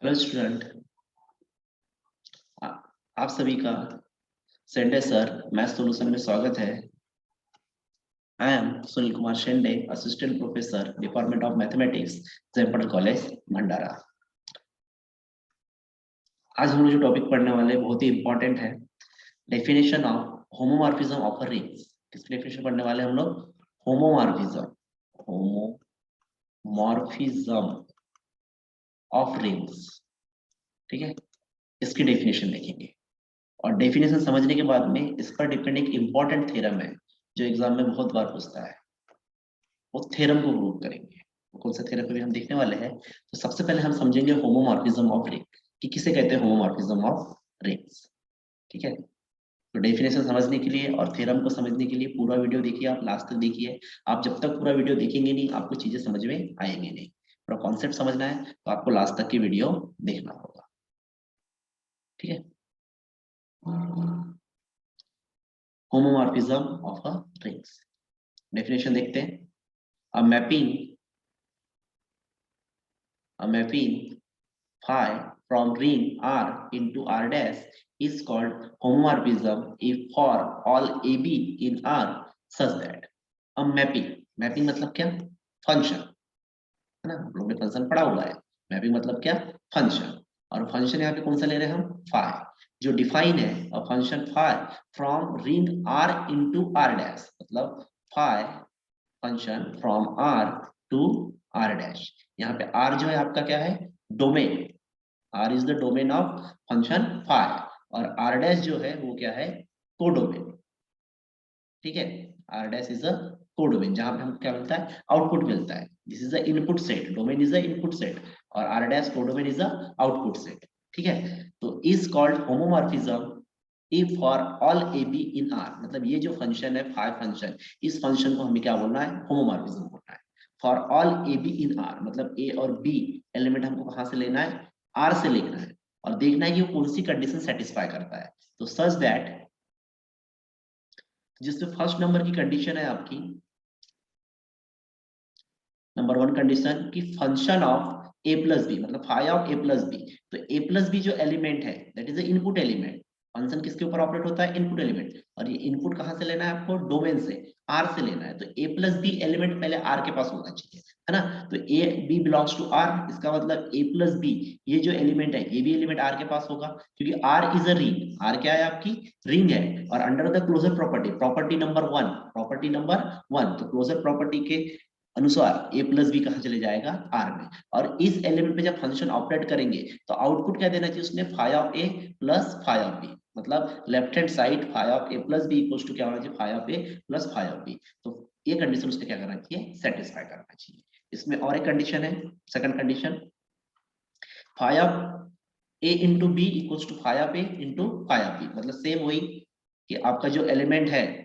Hello student, आप सभी का शेंडे सर मैथ सॉल्यूशन में स्वागत है। I am Sunil Kumar Shende, assistant professor department of mathematics, Jaipad college Bhandara. आज हम लोग जो टॉपिक पढ़ने वाले हैं बहुत ही इंपॉर्टेंट है। Definition of homomorphism of a rings. किसकी डेफिनेशन पढ़ने वाले हैं हम लोग? Homomorphism, homomorphism of rings. ठीक है, इसकी डेफिनेशन देखेंगे और डेफिनेशन समझने के बाद में इस पर डिपेंड एक इंपॉर्टेंट थ्योरम है जो एग्जाम में बहुत बार पूछता है। वो थ्योरम को प्रूव करेंगे। तो कौन सा थ्योरम भी हम देखने वाले हैं। तो सबसे पहले हम समझेंगे होमोमॉर्फिज्म ऑफ रिंग कि किसे कहते हैं होमोमॉर्फिज्म ऑफ रिंग्स। ठीक है, तो डेफिनेशन समझने के लिए और थ्योरम को समझने के लिए पूरा वीडियो देखिए, आप लास्ट तक देखिए। आप जब तक पूरा वीडियो देखेंगे नहीं आपको चीजें समझ में आएंगे नहीं। पूरा कॉन्सेप्ट समझना है तो आपको लास्ट तक की वीडियो देखना होगा। ठीक है, homomorphism of a rings definition देखते हैं। A mapping phi from ring R into R dash is called homomorphism if for all AB in R such that a mapping मतलब क्या? फंक्शन है ना, हम लोग ने फंक्शन पढ़ा हुआ है। मैपिंग मतलब क्या? फंक्शन। और फंक्शन यहाँ पे कौन सा ले रहे हैं हम? फाई। जो डिफाइन है a function phi from ring R into R dash, मतलब phi function from R to R dash. यहाँ पे R जो है आपका क्या है? Domain. R is the domain of function phi और R डैश जो है वो क्या है? कोडोमेन। ठीक है, R dash is a codomain जहां पे हमको क्या मिलता है? आउटपुट मिलता है। This is the input set, domain is the input set और R dash codomain is the output set. ठीक है, तो is called homomorphism if for all AB in R, मतलब ये जो फंक्शन है फाई फंक्शन, इस फंक्शन को हमें क्या बोलना है? होमोमॉर्फिज्म बोलना है। For all AB in R, मतलब A और B एलिमेंट हमको कहां से लेना है? R से लेना है और देखना है कि वो कौन सी कंडीशन सेटिस्फाई करता है। तो सच दैट जिसमें फर्स्ट नंबर की कंडीशन है आपकी, नंबर वन कंडीशन की function of A plus b, मतलब phi of A plus b. तो ए प्लस बी जो एलिमेंट है that is input element. Function किसके ऊपर ऑपरेट होता है? Input element. और ये इनपुट कहां से लेना है आपको? डोमेन से, आर से लेना है। तो ए प्लस बी एलिमेंट पहले आर के पास होना चाहिए, है ना। तो A B belongs to R, इसका मतलब ए प्लस बी ये जो एलिमेंट है ये भी एलिमेंट आर के पास होगा क्योंकि R is a ring. R क्या है? आपकी रिंग है। और under the closure property, property number one, property number one, तो क्लोजर प्रॉपर्टी के अनुसार ए प्लस बी कहां चले जाएगा? आर में। और इस एलिमेंट पे जब फंक्शन ऑपरेट करेंगे तो आउटपुट क्या देना चाहिए उसने? Phi of A plus phi of B, मतलब left hand side phi of A plus b equals to क्या होना चाहिए? Phi of A plus phi of b. तो ये कंडीशन उसने क्या करना चाहिए? सेटिस्फाई करना चाहिए। इसमें और एक कंडीशन है, second condition, phi of A into B equals to phi of A into phi of B, मतलब सेम वही कि आपका जो एलिमेंट है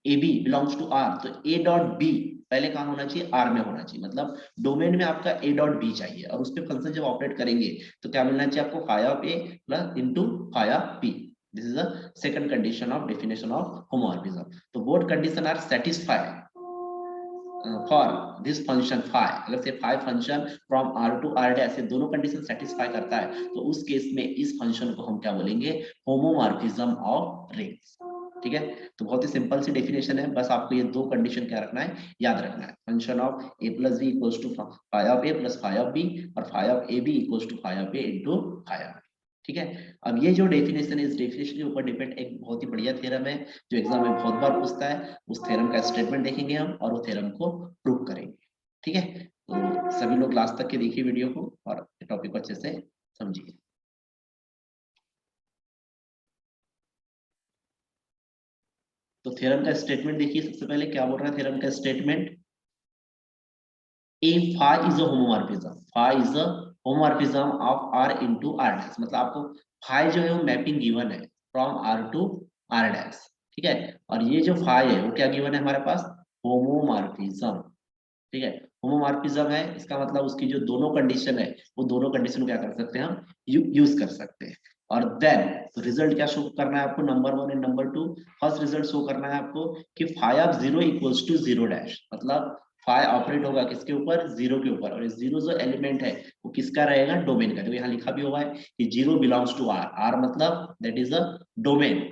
A B belongs to R, तो ए डॉट बी पहले कहां होना चाहिए? आर में होना चाहिए, मतलब डोमेन में आपका ए डॉट बी चाहिए और उस पर फंक्शन जब ऑपरेट करेंगे तो क्या मिलना चाहिए आपको? Phi of A plus into phi of b. This is the second condition of definition of homomorphism. तो both condition are satisfied for this function phi. अगर से phi function from R to R dash, ये दोनों condition satisfy करता है तो उस case में इस फंक्शन को हम क्या बोलेंगे? Homomorphism of rings. ठीक है, तो बहुत ही सिंपल सी डेफिनेशन है, बस आपको ये दो कंडीशन क्या रखना है? याद रखना है। Function of A plus b equals to phi of A plus phi of b और phi of a b equals to phi of a into phi of. ठीक है, अब ये जो डेफिनेशन है इस डेफिनेशन के ऊपर डिपेंड एक बहुत ही बढ़िया थ्योरम है जो एग्जाम में बहुत बार पूछता है। उस थ्योरम का स्टेटमेंट देखेंगे हम और उस थ्योरम को प्रूव करेंगे। ठीक है, तो सभी लोग लास्ट तक के देखिए वीडियो को और टॉपिक को अच्छे से समझिए। तो थ्योरम का स्टेटमेंट देखिए, सबसे पहले क्या बोल रहा है थ्योरम का statement? A phi is a homomorphism. Phi is a homomorphism of R into R dash, मतलब आपको phi जो है वो मैपिंग गिवन है from R to R dash। ठीक है, और ये जो phi है वो क्या गिवन है हमारे पास? होमोमॉर्फिज्म। ठीक है, होमोमॉर्फिज्म है, इसका मतलब उसकी जो दोनों कंडीशन है वो दोनों कंडीशन को क्या कर सकते हैं हम? यूज कर सकते हैं। और देन रिजल्ट क्या शो करना है आपको? Number one and number two. First result show करना है आपको कि phi of zero equals to zero dash, मतलब फाई ऑपरेट होगा किसके ऊपर, जीरो के ऊपर, और जीरो जो एलिमेंट है वो किसका रहेगा, डोमेन का। तो यहाँ लिखा भी हुआ है कि zero belongs to R, R मतलब दैट इज अ डोमेन,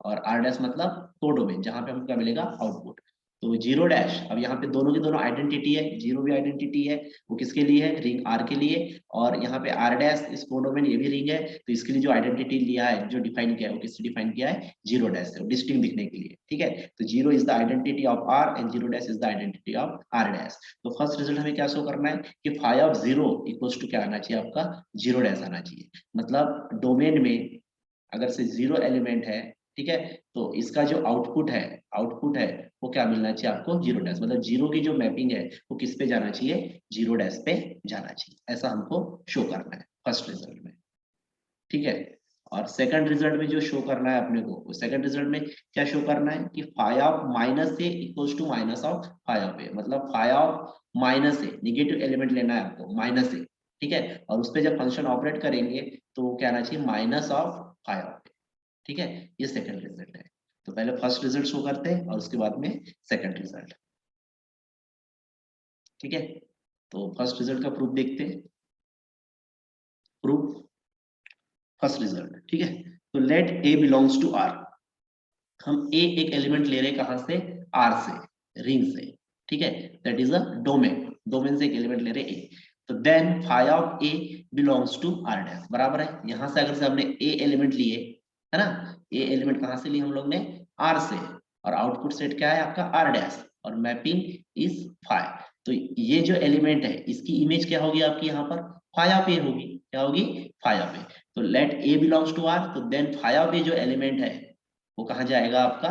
और आर डैश मतलब को डोमेन, जहां पे हमको क्या मिलेगा, आउटपुट। तो जीरो डैश, अब यहाँ पे दोनों की दोनों आइडेंटिटी है, जीरो भी आइडेंटिटी है, वो किसके लिए है, रिंग आर के लिए, और यहाँ पे आर डैश इस कोडोमेन ये भी रिंग है, तो इसके लिए जो आइडेंटिटी लिया है, जो डिफाइन किया है, वो किससे डिफाइन किया है, जीरो डैश से, डिस्टिंक्ट दिखने के लिए। ठीक है, तो zero is the identity of R and zero dash is the identity of R dash. तो फर्स्ट रिजल्ट हमें क्या शो करना है कि phi of zero equals to क्या आना चाहिए आपका, जीरो डैश आना चाहिए। मतलब डोमेन में अगर से जीरो एलिमेंट है, ठीक है, तो इसका जो आउटपुट है वो क्या मिलना चाहिए आपको, जीरो डैश। मतलब जीरो की जो मैपिंग है वो किस पे जाना चाहिए, जीरो डैश पे जाना चाहिए, ऐसा हमको शो करना है फर्स्ट रिजल्ट में। ठीक है, और सेकंड रिजल्ट में जो शो करना है अपने को, सेकंड रिजल्ट में क्या शो करना है कि phi of minus A equals to minus of phi of a. मतलब phi of minus a, negative element लेना है आपको, माइनस ए। ठीक है, और उस पर जब फंक्शन ऑपरेट करेंगे तो वो क्या आना चाहिए, minus of phi of a. ठीक है, ये सेकंड रिजल्ट है। तो पहले फर्स्ट रिजल्ट शो करते हैं और उसके बाद में सेकंड रिजल्ट। ठीक है, तो फर्स्ट रिजल्ट का प्रूफ देखते हैं। प्रूफ फर्स्ट रिजल्ट, ठीक है, तो let A belongs to R. हम ए एक एलिमेंट ले रहे हैं कहां से, आर से, रिंग से। ठीक है, that is a domain, domain से एक एलिमेंट ले रहे ए। तो then phi of A belongs to R dash, बराबर है, यहां से अगर से हमने ए एलिमेंट लिए, है ना, ए एलिमेंट कहां से लिए हम लोग ने, आर से, और आउटपुट सेट क्या है आपका, आर डैश, और मैपिंग इज फाई। तो ये जो एलिमेंट है इसकी इमेज क्या होगी आपकी यहाँ पर, फाई ऑफ ए होगी, क्या होगी, फाई ऑफ ए। तो let A belongs to R, तो देन फाई ऑफ ए जो एलिमेंट है वो कहा जाएगा आपका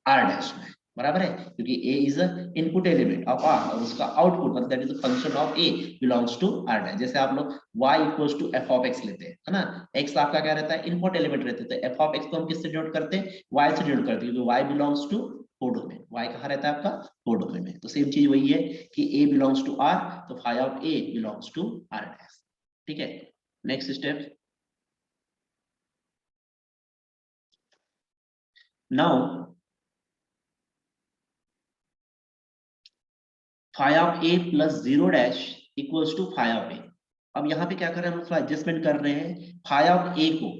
आर डैश में, बराबर है, क्योंकि a is a input element of R, और उसका आउटपुट मतलब that is a function of A belongs to R dash. जैसे आप लोग y equals to f of x लेते हैं, है ना, x आपका क्या रहता है, इनपुट एलिमेंट रहता है, तो एफ ऑफ एक्स को हम किससे डिनोट करते हैं, y से डिनोट करते हैं, क्योंकि y belongs to codomain, y कहाँ रहता है आपका, कोडोमेन में। तो सेम चीज वही है कि a बिलोंग्स टू r, तो phi of a belongs to r dash. ठीक है, next step. Now phi of A plus zero dash equals to phi of a. अब यहाँ पे क्या कर रहे हैं हम, थोड़ा एडजस्टमेंट कर रहे हैं। फाई ऑफ ए को,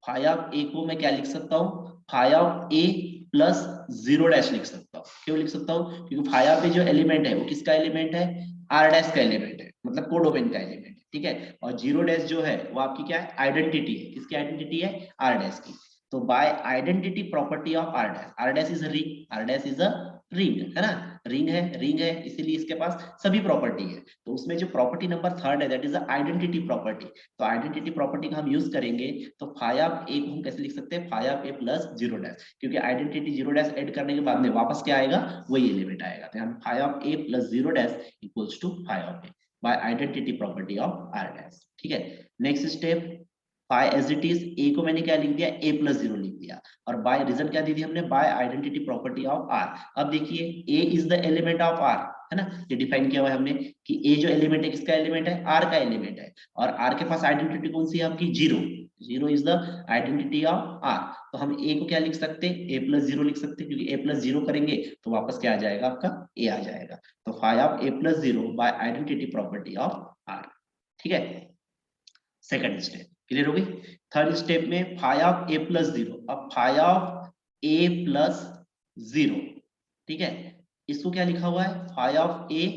फाई ऑफ ए को मैं क्या लिख सकता हूँ, phi of A plus zero dash लिख सकता हूँ। क्यों लिख सकता हूँ, क्योंकि फाई ऑफ ए जो एलिमेंट है वो किसका एलिमेंट है, आर डैश का एलिमेंट है, मतलब कोडोमेन का एलिमेंट है। ठीक है, और जीरो डैश जो है वो आपकी क्या है, आइडेंटिटी है, किसकी आइडेंटिटी है, आर डैश की। तो by identity property of R dash is a ring, R dash is a ring, है ना, रिंग है, इसीलिए इसके पास सभी प्रॉपर्टी है। तो उसमें जो प्रॉपर्टी नंबर थर्ड है दैट इज आइडेंटिटी प्रॉपर्टी। तो आइडेंटिटी प्रॉपर्टी का हम यूज करेंगे, तो फाई ऑफ ए को हम कैसे लिख सकते हैं, phi of A plus zero dash, क्योंकि आइडेंटिटी जीरो डैश ऐड करने के बाद में वापस क्या आएगा, वही एलिमेंट आएगा। तो हम phi of A plus zero dash equals to phi of A by identity property of R dash. ठीक है, next step, by as it is A को मैंने क्या लिख दिया, ए प्लस जीरो लिख दिया, और बाय रीजन क्या दी थी हमने, by identity property of R. अब देखिए a is the element of R, है ना, ये डिफाइन किया हुआ है हमने कि ए जो एलिमेंट है किसका एलिमेंट है, आर का एलिमेंट है, और आर के पास आइडेंटिटी कौन सी है आपकी, zero, zero is the identity of R. तो हम ए को क्या लिख सकते हैं, ए प्लस जीरो लिख सकते हैं, क्योंकि ए प्लस जीरो करेंगे तो वापस क्या आ जाएगा आपका, ए आ जाएगा। तो phi of A plus zero by identity property of R. ठीक है, सेकंड स्टेप क्लियर हो गई। थर्ड स्टेप में phi of A plus zero, अब phi of A plus zero, ठीक है, इसको क्या लिखा हुआ है, phi of A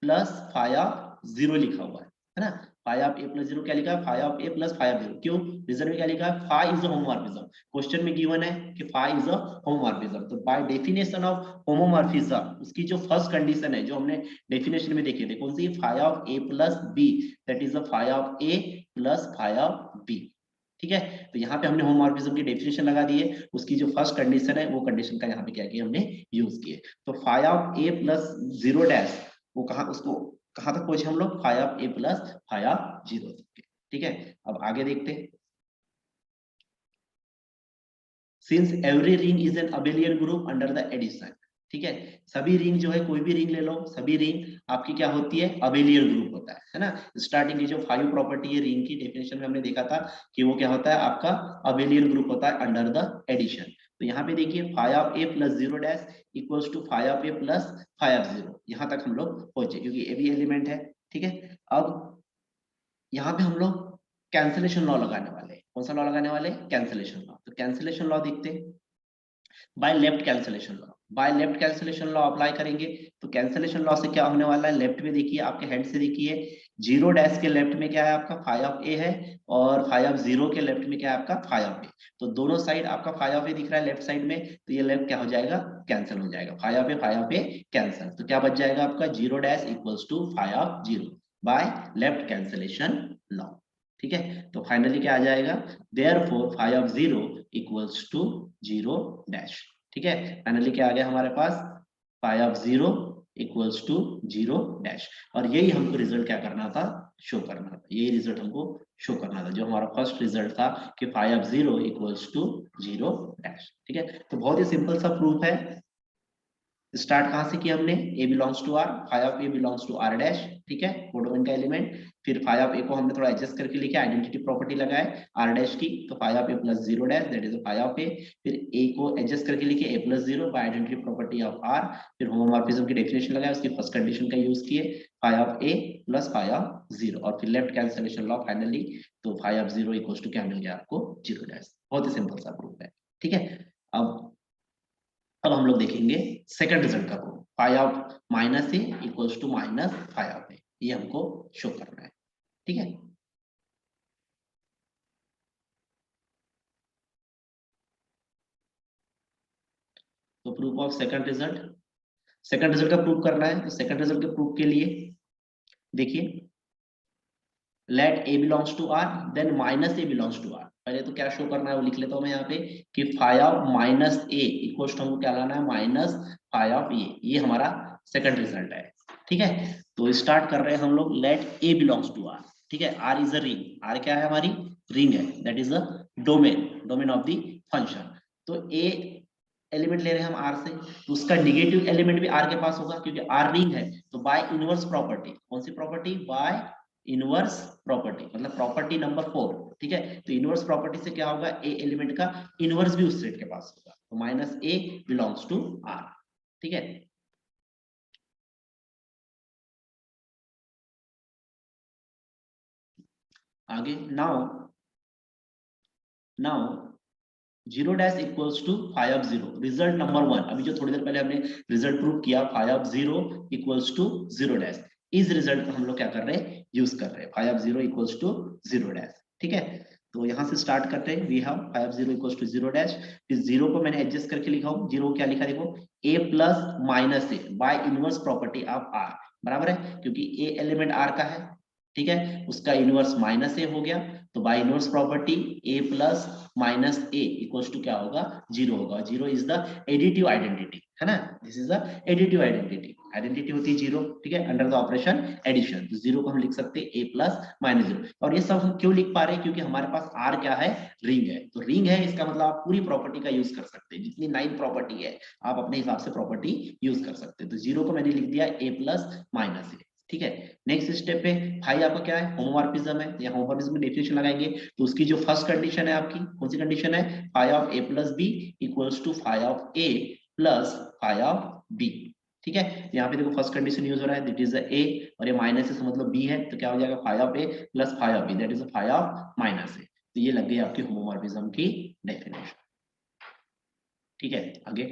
plus phi of zero लिखा हुआ है ना। Phi of A plus zero क्या लिखा है, phi of A plus phi of zero, क्यों, रीजन में क्या लिखा है, phi is a homomorphism. Question में गिवन है कि फाई इज अ होमोमॉर्फिज्म, तो बाय डेफिनेशन ऑफ होमोमॉर्फिज्म उसकी जो फर्स्ट कंडीशन है जो हमने डेफिनेशन में देखी थी, कौन सी, phi of A plus b, that is the phi of A plus phi of b. ठीक है, तो यहाँ पे हमने होमोमॉर्फिज्म की डेफिनेशन लगा दी है, उसकी जो फर्स्ट कंडीशन है वो कंडीशन का यहाँ पे क्या किया हमने, यूज किए। तो phi of A plus zero dash, वो कहा, उसको कहां तक पहुंचे हम लोग, phi of A plus phi of zero तक। ठीक है, अब आगे देखते हैं। Since every ring is an abelian group under the addition, ठीक है, सभी रिंग जो है, कोई भी रिंग ले लो, सभी रिंग आपकी क्या होती है, अबेलियन ग्रुप होता है ना। स्टार्टिंग की जो फाइव प्रॉपर्टी है रिंग की, डेफिनेशन में हमने देखा था कि वो क्या होता है आपका, अबेलियन ग्रुप होता है अंडर द एडिशन। तो यहाँ पे देखिए phi of A plus zero dash equals to phi of A plus phi of zero, यहाँ तक हम लोग पहुंचे क्योंकि ए भी एलिमेंट है। ठीक है, अब यहाँ पे हम लोग कैंसिलेशन लॉ लगाने वाले हैं। कौन सा लॉ लगाने वाले हैं? Cancellation law. तो कैंसिलेशन लॉ देखते हैं, bye left cancellation law. Bye left cancellation law apply करेंगे तो कैंसिलेशन लॉ से क्या होने वाला है, लेफ्ट में देखिए आपके हेड से देखिए, जीरो डैश के लेफ्ट में क्या है आपका फाई ऑफ ए है, और फाई ऑफ जीरो के लेफ्ट में क्या है आपका फाई ऑफ ए। तो दोनों साइड आपका फाई ऑफ ए दिख रहा है लेफ्ट साइड में, तो ये लेफ्ट क्या हो जाएगा, कैंसिल हो जाएगा, फाई ऑफ ए कैंसिल। तो क्या बच जाएगा आपका, zero dash equals to phi of zero by left cancellation law. ठीक है, तो फाइनली क्या आ जाएगा, therefore phi of zero equals to zero dash. ठीक है, फाइनली क्या आ गया हमारे पास, phi of zero equals to zero dash. और यही हमको रिजल्ट क्या करना था, शो करना था, यही रिजल्ट हमको शो करना था, जो हमारा फर्स्ट रिजल्ट था कि phi of zero equals to zero dash. ठीक है, तो बहुत ही सिंपल सा प्रूफ है। स्टार्ट कहां से किया हमने, a belongs to R, phi of A belongs to R dash. ठीक है, कोडोमेन का एलिमेंट। फिर फाई ऑफ ए को हमने थोड़ा एडजस्ट करके लिखा, आइडेंटिटी प्रॉपर्टी लगाए आर डैश की, तो phi of A plus zero dash that is phi of a. फिर ए को एडजस्ट करके लिखे a plus zero by identity property of R. फिर होमोमॉर्फिज्म की डेफिनेशन लगाए, उसकी फर्स्ट कंडीशन का यूज किए, phi of A plus phi of zero, और फिर लेफ्ट कैंसिलेशन लॉ फाइनली, तो phi of zero equals to क्या मिल गया आपको, जीरो डैश। बहुत ही सिंपल सा प्रूफ है। ठीक है, अब हम लोग देखेंगे सेकंड रिजल्ट का proof, phi of minus A equals to minus phi of a, ये हमको शो करना है। ठीक है, तो proof of second result, second result का प्रूफ करना है। तो सेकंड रिजल्ट के प्रूफ के लिए देखिए, let A belongs to R then minus A belongs to R. पहले तो क्या शो करना है वो लिख लेता हूं मैं यहाँ पे, कि phi of minus A equals to हमको क्या लाना है, माइनस फाई ऑफ ए। ये हमारा सेकंड रिजल्ट है। ठीक है, तो स्टार्ट कर रहे हैं हम लोग, let A belongs to R. ठीक है, R is a ring, R क्या है हमारी, रिंग है, that is a domain, domain of the function. तो ए एलिमेंट ले रहे हैं हम आर से, तो उसका निगेटिव एलिमेंट भी आर के पास होगा, क्योंकि आर रिंग है। तो बाय इनवर्स प्रॉपर्टी, कौन सी प्रॉपर्टी, बाय इनवर्स प्रॉपर्टी, मतलब प्रॉपर्टी नंबर 4। ठीक है, तो इनवर्स प्रॉपर्टी से क्या होगा, ए एलिमेंट का इनवर्स भी उस सेट के पास होगा, तो minus A belongs to R. ठीक है, आगे now, now zero dash equals to phi of zero, result number 1। अभी जो थोड़ी देर पहले हमने रिजल्ट प्रूव किया, phi of zero equals to zero dash, इस रिजल्ट को हम लोग क्या कर रहे हैं, यूज कर रहे हैं, phi of zero equals to zero dash. ठीक है, तो यहाँ से स्टार्ट करते हैं, we have phi of zero equals to zero dash. फिर जीरो को मैंने एडजस्ट करके लिखा हूँ, जीरो क्या लिखा देखो, a plus minus a by inverse property of R, बराबर है, क्योंकि ए एलिमेंट आर का है। ठीक है, उसका इनवर्स माइनस ए हो गया, तो by inverse property a plus minus A equals to क्या होगा, जीरो होगा। Zero is the additive identity, है ना, this is the additive identity. Identity होती है जीरो। ठीक है, अंडर द ऑपरेशन एडिशन, तो जीरो को हम लिख सकते हैं ए प्लस माइनस जीरो। और ये सब हम क्यों लिख पा रहे हैं, क्योंकि हमारे पास आर क्या है, रिंग है। तो रिंग है, इसका मतलब आप पूरी प्रॉपर्टी का यूज कर सकते हैं, जितनी 9 प्रॉपर्टी है आप अपने हिसाब से प्रॉपर्टी यूज कर सकते हैं। तो जीरो को मैंने लिख दिया ए प्लस माइनस ए। ठीक है, नेक्स्ट स्टेप पे फाई आपका क्या है, होमोमॉर्फिज्म है, या होमोमॉर्फिज्म की डेफिनेशन लगाएंगे। तो उसकी जो फर्स्ट कंडीशन है आपकी, कौन सी कंडीशन है, phi of A plus b equals to phi of A plus phi of b. ठीक है, यहाँ पे देखो फर्स्ट कंडीशन यूज हो रहा है, दैट इज ए, और ये माइनस से मतलब बी है, तो क्या हो जाएगा, phi of A plus phi of b that is phi of minus a. तो ये लग गई आपकी होमोमॉर्फिज्म की डेफिनेशन। ठीक है, आगे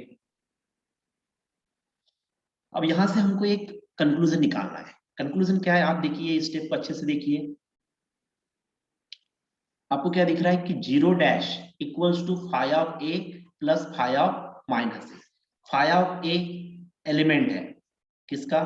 अब यहां से हमको एक कंक्लूजन निकालना है। कंक्लूजन क्या है, आप देखिए स्टेप को अच्छे से देखिए, आपको क्या दिख रहा है कि zero dash equals to phi of A plus phi of minus a. Phi of a element है किसका,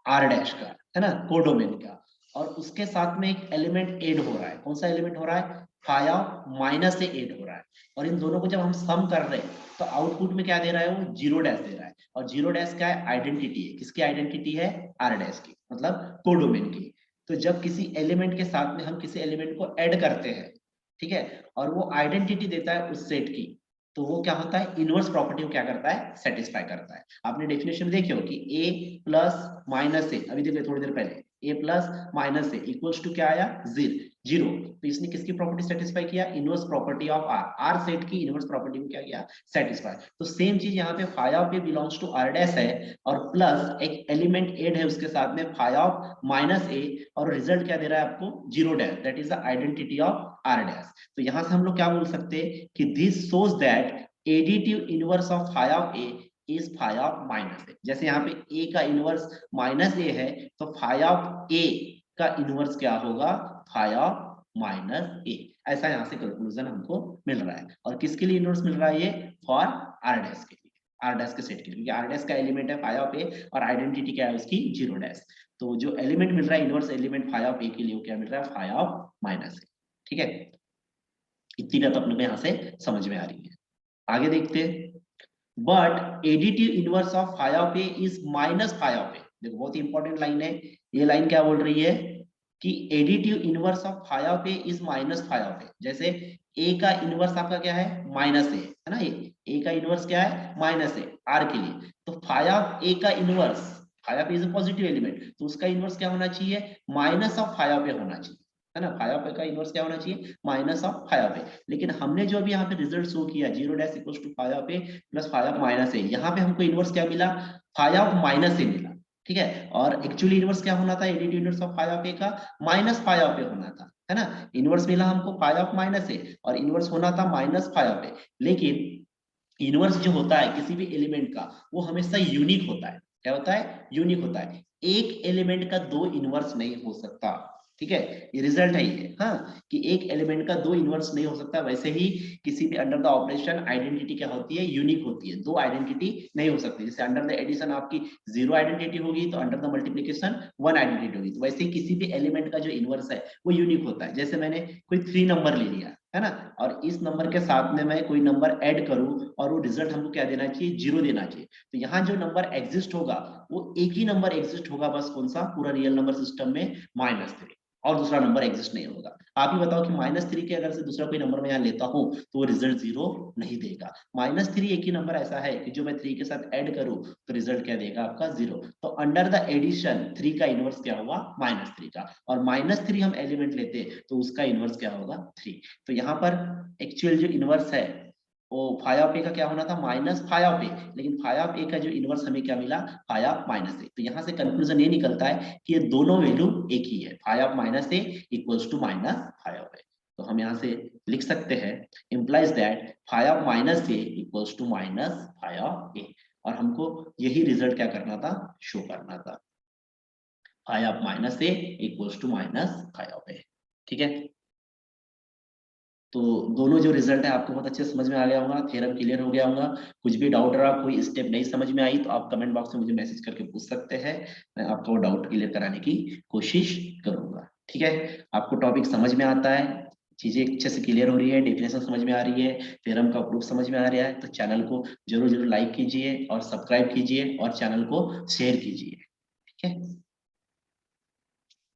आर डैश का, है ना, कोडोमेन का, और उसके साथ में एक एलिमेंट ऐड हो रहा है। कौन सा एलिमेंट हो रहा है, फाई ऑफ माइनस से ऐड हो रहा है। और इन दोनों को जब हम सम कर रहे हैं तो आउटपुट में क्या दे रहा है, वो जीरो डैश दे रहा है। और जीरो डैश क्या है, आइडेंटिटी है, किसकी आइडेंटिटी है, आर डैश की, मतलब कोडोमेन की। तो जब किसी एलिमेंट के साथ में हम किसी एलिमेंट को ऐड करते हैं, ठीक है, और वो आइडेंटिटी देता है उस सेट की, तो वो क्या होता है, इनवर्स प्रॉपर्टी को क्या करता है, सेटिस्फाई करता है। आपने डेफिनेशन देखी हो कि ए प्लस माइनस ए, अभी देखिए थोड़ी देर पहले, a plus minus A equals to क्या आया, जीरो। तो इसने किसकी प्रॉपर्टी सेटिस्फाई किया, inverse property of R, R set की इनवर्स प्रॉपर्टी को क्या किया, सेटिस्फाई। तो सेम चीज यहाँ पे phi of A belongs to R dash है और प्लस एक एलिमेंट एड है उसके साथ में फाई ऑफ माइनस ए, और रिजल्ट क्या दे रहा है आपको, zero dash, that is the identity of R dash. तो यहां से हम लोग क्या बोल सकते हैं कि this shows that additive inverse of phi of a is phi of minus a. जैसे यहाँ पे ए का इनवर्स माइनस ए है, तो फाई ऑफ ए का इनवर्स क्या होगा, फाई ऑफ माइनस ए। ऐसा यहाँ से कंक्लूजन हमको मिल रहा है। और किसके लिए इनवर्स मिल रहा है ये, फॉर आर डैश के लिए, आर डैश के सेट के लिए, क्योंकि आर डैश का एलिमेंट है फाई ऑफ ए और आइडेंटिटी क्या है उसकी, जीरो डैश। तो जो एलिमेंट मिल रहा है इनवर्स एलिमेंट फाई ऑफ ए के लिए, वो क्या मिल रहा है, फाई ऑफ माइनस ए। ठीक है, इतनी बात अपने को यहाँ से समझ में आ रही है। आगे देखते हैं, but additive inverse of phi of a is minus phi of a. देखो बहुत ही इंपॉर्टेंट लाइन है ये, लाइन क्या बोल रही है कि additive inverse of phi of a is minus phi of a. जैसे ए का इनवर्स आपका क्या है, माइनस ए है ना, ये ए का इनवर्स क्या है, माइनस ए आर के लिए। तो फाई ऑफ ए का inverse, phi of a is a positive element, तो उसका इनवर्स क्या होना चाहिए, minus of phi of a होना चाहिए, है ना। फाई ऑफ ए का इनवर्स क्या होना चाहिए, minus of phi of a. लेकिन हमने जो अभी यहाँ पे रिजल्ट शो किया, zero dash equals to phi of A plus phi of minus a, यहाँ पे हमको इनवर्स क्या मिला, फाई ऑफ माइनस ए मिला। ठीक है, और एक्चुअली इनवर्स क्या होना था, additive inverse of phi of a का माइनस फाई ऑफ ए होना था, है ना। इनवर्स मिला हमको फाई ऑफ माइनस ए और इनवर्स होना था माइनस फाई ऑफ ए। लेकिन इनवर्स जो होता है किसी भी एलिमेंट का, वो हमेशा यूनिक होता है। क्या होता है, यूनिक होता है। एक एलिमेंट का दो इनवर्स नहीं हो सकता। ठीक है, ये रिजल्ट है ये, हाँ, कि एक एलिमेंट का दो इनवर्स नहीं हो सकता। वैसे ही किसी भी अंडर द ऑपरेशन आइडेंटिटी क्या होती है, यूनिक होती है, दो आइडेंटिटी नहीं हो सकती। जैसे अंडर द एडिशन आपकी जीरो आइडेंटिटी होगी, तो under the multiplication one identity होगी। तो वैसे ही किसी भी एलिमेंट का जो इनवर्स है वो यूनिक होता है। जैसे मैंने कोई 3 नंबर ले लिया, है ना, और इस नंबर के साथ में मैं कोई नंबर ऐड करूं और वो रिजल्ट हमको क्या देना चाहिए, जीरो देना चाहिए। तो यहाँ जो नंबर एग्जिस्ट होगा वो एक ही नंबर एग्जिस्ट होगा, बस कौन सा, पूरा रियल नंबर सिस्टम में, -3, और दूसरा नंबर एग्जिस्ट नहीं होगा। आप ही बताओ कि -3 के अगर से दूसरा कोई नंबर मैं यहाँ लेता हूँ तो वो रिजल्ट जीरो नहीं देगा। -3 एक ही नंबर ऐसा है कि जो मैं 3 के साथ ऐड करूं तो रिजल्ट क्या देगा आपका, जीरो। तो अंडर द एडिशन 3 का इनवर्स क्या हुआ, -3 का, और -3 हम एलिमेंट लेते तो उसका इनवर्स क्या होगा, 3। तो यहाँ पर एक्चुअल जो इनवर्स है वो फाई ऑफ ए का क्या होना था, माइनस फाई ऑफ ए, लेकिन फाई ऑफ ए का जो इनवर्स हमें क्या मिला, फाई ऑफ माइनस ए। तो यहाँ से कंक्लूजन ये निकलता है कि ये दोनों वैल्यू एक ही है, phi of minus A equals to minus phi of ए। तो हम यहाँ से लिख सकते हैं, implies that phi of minus A equals to minus phi of a. और हमको यही रिजल्ट क्या करना था, शो करना था, phi of minus A equals to minus phi of a. ठीक है, तो दोनों जो रिजल्ट है आपको बहुत अच्छे से समझ में आ गया होगा, थ्योरम क्लियर हो गया होगा। कुछ भी डाउट रहा, कोई स्टेप नहीं समझ में आई, तो आप कमेंट बॉक्स में मुझे मैसेज करके पूछ सकते हैं, मैं आपका वो डाउट क्लियर कराने की कोशिश करूंगा। ठीक है, आपको टॉपिक समझ में आता है, चीजें अच्छे से क्लियर हो रही है, डेफिनेशन समझ में आ रही है, थ्योरम का प्रूफ समझ में आ रहा है, तो चैनल को जरूर जरूर लाइक कीजिए और सब्सक्राइब कीजिए और चैनल को शेयर कीजिए। ठीक है।